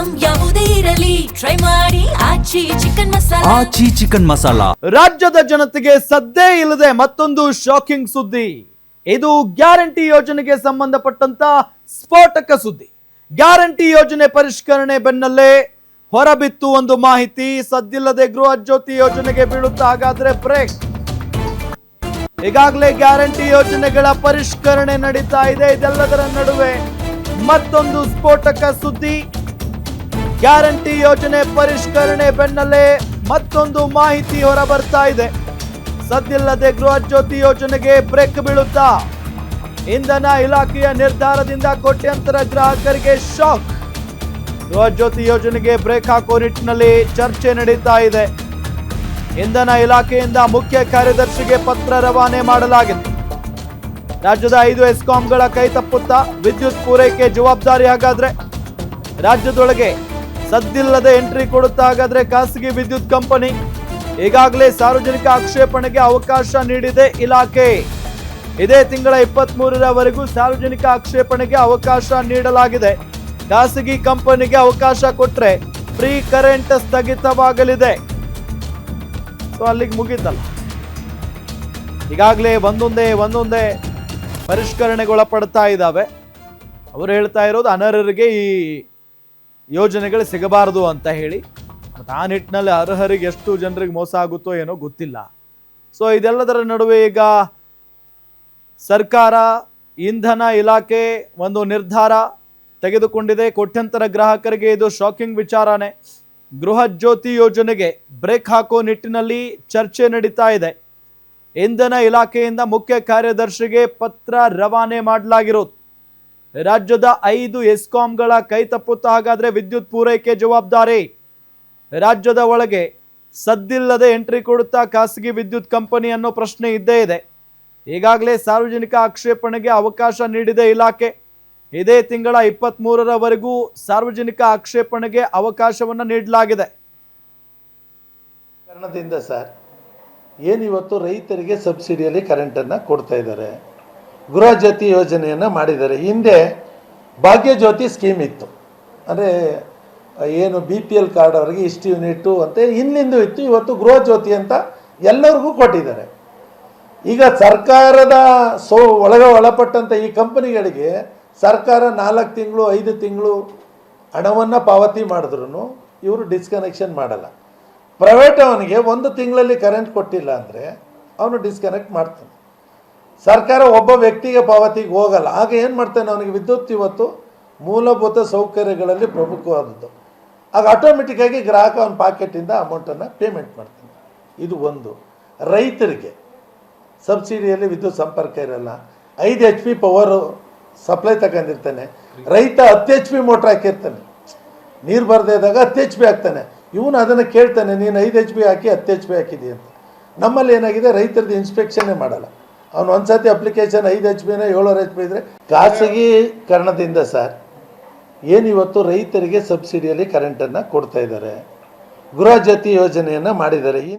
Item ಯಾವುದೇ ಇರಲಿ try ಮಾಡಿ ಆಚಿ ಚಿಕನ್ ಮಸಾಲಾ. ರಾಜ್ಯದ ಜನತೆಗೆ ಸದ್ದೇ ಇಲ್ಲದೆ ಮತ್ತೊಂದು ಶಾಕಿಂಗ್ ಸುದ್ದಿ. ಇದು ಗ್ಯಾರಂಟಿ ಯೋಜನೆಗೆ ಸಂಬಂಧಪಟ್ಟಂತ ಸ್ಫೋಟಕ ಸುದ್ದಿ. ಗ್ಯಾರಂಟಿ ಯೋಜನೆ ಪರಿಷ್ಕರಣೆ ಬೆನ್ನಲ್ಲೇ ಹೊರಬಿತ್ತು ಒಂದು ಮಾಹಿತಿ. ಸದ್ದಿಲ್ಲದೆ ಗೃಹ ಜ್ಯೋತಿ ಯೋಜನೆಗೆ ಬೀಳುತ್ತಾ ಹಾಗಾದ್ರೆ ಬ್ರೇಕ್. ಈಗಾಗಲೇ ಗ್ಯಾರಂಟಿ ಯೋಜನೆಗಳ ಪರಿಷ್ಕರಣೆ ನಡೀತಾ ಇದೆ. ಇದೆಲ್ಲದರ ನಡುವೆ ಮತ್ತೊಂದು ಸ್ಫೋಟಕ ಸುದ್ದಿ. ಗ್ಯಾರಂಟಿ ಯೋಜನೆ ಪರಿಷ್ಕರಣೆ ಬೆನ್ನಲ್ಲೇ ಮತ್ತೊಂದು ಮಾಹಿತಿ ಹೊರ ಬರ್ತಾ ಇದೆ. ಸದ್ದಿಲ್ಲದೆ ಗೃಹ ಜ್ಯೋತಿ ಯೋಜನೆಗೆ ಬ್ರೇಕ್ ಬೀಳುತ್ತಾ? ಇಂಧನ ಇಲಾಖೆಯ ನಿರ್ಧಾರದಿಂದ ಕೋಟ್ಯಾಂತರ ಗ್ರಾಹಕರಿಗೆ ಶಾಕ್. ಗೃಹ ಜ್ಯೋತಿ ಯೋಜನೆಗೆ ಬ್ರೇಕ್ ಹಾಕುವ ನಿಟ್ಟಿನಲ್ಲಿ ಚರ್ಚೆ ನಡೀತಾ ಇದೆ. ಇಂಧನ ಇಲಾಖೆಯಿಂದ ಮುಖ್ಯ ಕಾರ್ಯದರ್ಶಿಗೆ ಪತ್ರ ರವಾನೆ ಮಾಡಲಾಗಿದೆ. ರಾಜ್ಯದ 5 ಎಸ್ಕಾಂಗಳ ಕೈ ತಪ್ಪುತ್ತಾ ವಿದ್ಯುತ್ ಪೂರೈಕೆ ಜವಾಬ್ದಾರಿ ಹಾಗಾದ್ರೆ ರಾಜ್ಯದೊಳಗೆ ಸದ್ದಿಲ್ಲದೆ ಎಂಟ್ರಿ ಕೊಡುತ್ತಾ ಹಾಗಾದ್ರೆ ಖಾಸಗಿ ವಿದ್ಯುತ್ ಕಂಪನಿ. ಈಗಾಗಲೇ ಸಾರ್ವಜನಿಕ ಆಕ್ಷೇಪಣೆಗೆ ಅವಕಾಶ ನೀಡಿದೆ ಇಲಾಖೆ. ಇದೇ ತಿಂಗಳ 23ರವರೆಗೂ ಸಾರ್ವಜನಿಕ ಆಕ್ಷೇಪಣೆಗೆ ಅವಕಾಶ ನೀಡಲಾಗಿದೆ. ಖಾಸಗಿ ಕಂಪನಿಗೆ ಅವಕಾಶ ಕೊಟ್ರೆ ಫ್ರೀ ಕರೆಂಟ್ ಸ್ಥಗಿತವಾಗಲಿದೆ. ಸೊ ಅಲ್ಲಿಗೆ ಮುಗಿತಲ್ಲ. ಈಗಾಗಲೇ ಒಂದೊಂದೇ ಪರಿಷ್ಕರಣೆಗೊಳಪಡ್ತಾ ಇದ್ದಾವೆ. ಅವರು ಹೇಳ್ತಾ ಇರೋದು ಅನರ್ಹರಿಗೆ ಈ ಯೋಜನೆಗಳು ಸಿಗಬಾರದು ಅಂತ ಹೇಳಿ. ಮತ್ತು ಆ ನಿಟ್ಟಿನಲ್ಲಿ ಅರ್ಹರಿಗೆ ಎಷ್ಟು ಜನರಿಗೆ ಮೋಸ ಆಗುತ್ತೋ ಏನೋ ಗೊತ್ತಿಲ್ಲ. ಸೊ ಇದೆಲ್ಲದರ ನಡುವೆ ಈಗ ಸರ್ಕಾರ, ಇಂಧನ ಇಲಾಖೆ ಒಂದು ನಿರ್ಧಾರ ತೆಗೆದುಕೊಂಡಿದೆ. ಕೋಟ್ಯಂತರ ಗ್ರಾಹಕರಿಗೆ ಇದು ಶಾಕಿಂಗ್ ವಿಚಾರನೆ. ಗೃಹ ಜ್ಯೋತಿ ಯೋಜನೆಗೆ ಬ್ರೇಕ್ ಹಾಕೋ ನಿಟ್ಟಿನಲ್ಲಿ ಚರ್ಚೆ ನಡೀತಾ ಇದೆ. ಇಂಧನ ಇಲಾಖೆಯಿಂದ ಮುಖ್ಯ ಕಾರ್ಯದರ್ಶಿಗೆ ಪತ್ರ ರವಾನೆ ಮಾಡಲಾಗಿರೋದು. ರಾಜ್ಯದ 5 ಎಸ್ಕಾಂಗಳ ಕೈ ತಪ್ಪುತ್ತಾ ಹಾಗಾದ್ರೆ ವಿದ್ಯುತ್ ಪೂರೈಕೆ ಜವಾಬ್ದಾರಿ. ರಾಜ್ಯದ ಒಳಗೆ ಸದ್ದಿಲ್ಲದೆ ಎಂಟ್ರಿ ಕೊಡುತ್ತಾ ಖಾಸಗಿ ವಿದ್ಯುತ್ ಕಂಪನಿ ಅನ್ನೋ ಪ್ರಶ್ನೆ ಇದ್ದೇ ಇದೆ. ಈಗಾಗಲೇ ಸಾರ್ವಜನಿಕ ಆಕ್ಷೇಪಣೆಗೆ ಅವಕಾಶ ನೀಡಿದೆ ಇಲಾಖೆ. ಇದೇ ತಿಂಗಳ 23ರವರೆಗೂ ಸಾರ್ವಜನಿಕ ಆಕ್ಷೇಪಣೆಗೆ ಅವಕಾಶವನ್ನು ನೀಡಲಾಗಿದೆ. ಕಾರಣದಿಂದ ಸರ್ ಏನಿವತ್ತು ರೈತರಿಗೆ ಸಬ್ಸಿಡಿಯಲ್ಲಿ ಕರೆಂಟನ್ನು ಕೊಡ್ತಾ ಇದ್ದಾರೆ. ಗೃಹ ಜ್ಯೋತಿ ಯೋಜನೆಯನ್ನು ಮಾಡಿದ್ದಾರೆ. ಹಿಂದೆ ಭಾಗ್ಯ ಜ್ಯೋತಿ ಸ್ಕೀಮ್ ಇತ್ತು. ಅಂದರೆ ಏನು BPL ಕಾರ್ಡ್ ಅವರಿಗೆ ಇಷ್ಟು ಯೂನಿಟ್ಟು ಅಂತ ಹಿಂದಿಂದು ಇತ್ತು. ಇವತ್ತು ಗೃಹ ಜ್ಯೋತಿ ಅಂತ ಎಲ್ಲರಿಗೂ ಕೊಟ್ಟಿದ್ದಾರೆ. ಈಗ ಸರ್ಕಾರದ ಒಳಪಟ್ಟಂಥ ಈ ಕಂಪನಿಗಳಿಗೆ ಸರ್ಕಾರ 4 ತಿಂಗಳು 5 ತಿಂಗಳು ಹಣವನ್ನು ಪಾವತಿ ಮಾಡಿದ್ರು ಇವರು ಡಿಸ್ಕನೆಕ್ಷನ್ ಮಾಡಲ್ಲ. ಪ್ರೈವೇಟ್ ಅವನಿಗೆ 1 ತಿಂಗಳಲ್ಲಿ ಕರೆಂಟ್ ಕೊಟ್ಟಿಲ್ಲ ಅಂದರೆ ಅವನು ಡಿಸ್ಕನೆಕ್ಟ್ ಮಾಡ್ತಾನೆ. ಸರ್ಕಾರ ಒಬ್ಬ ವ್ಯಕ್ತಿಗೆ ಪಾವತಿಗೆ ಹೋಗಲ್ಲ. ಆಗ ಏನು ಮಾಡ್ತಾನೆ, ಅವನಿಗೆ ವಿದ್ಯುತ್ ಇವತ್ತು ಮೂಲಭೂತ ಸೌಕರ್ಯಗಳಲ್ಲಿ ಪ್ರಮುಖವಾದದ್ದು. ಆಗ ಆಟೋಮೆಟಿಕ್ಕಾಗಿ ಗ್ರಾಹಕ ಅವನ ಪಾಕೆಟಿಂದ ಅಮೌಂಟನ್ನು ಪೇಮೆಂಟ್ ಮಾಡ್ತಾನೆ. ಇದು ಒಂದು. ರೈತರಿಗೆ ಸಬ್ಸಿಡಿಯಲ್ಲಿ ವಿದ್ಯುತ್ ಸಂಪರ್ಕ ಇರಲ್ಲ. 5 HP ಪವರು ಸಪ್ಲೈ ತಗೊಂಡಿರ್ತಾನೆ. ರೈತ 10 HP ಮೋಟ್ರ್ ಹಾಕಿರ್ತಾನೆ. ನೀರು ಬರದೇ ಇದ್ದಾಗ 10 HP ಹಾಕ್ತಾನೆ. ಇವನು ಅದನ್ನು ಕೇಳ್ತಾನೆ, ನೀನು 5 HP ಹಾಕಿ 10 HP ಹಾಕಿದಿ ಅಂತ. ನಮ್ಮಲ್ಲಿ ಏನಾಗಿದೆ, ರೈತರದ್ದು ಇನ್ಸ್ಪೆಕ್ಷನ್ನೇ ಮಾಡಲ್ಲ. ಅವನು ಒಂದು ಸತಿ ಅಪ್ಲಿಕೇಶನ್ 5 HPನ 700 HP ಇದ್ದರೆ ಖಾಸಗೀಕರಣದಿಂದ ಸರ್ ಏನಿವತ್ತು ರೈತರಿಗೆ ಸಬ್ಸಿಡಿಯಲ್ಲಿ ಕರೆಂಟನ್ನು ಕೊಡ್ತಾ ಇದ್ದಾರೆ. ಗೃಹ ಜ್ಯೋತಿ ಯೋಜನೆಯನ್ನು ಮಾಡಿದ್ದಾರೆ.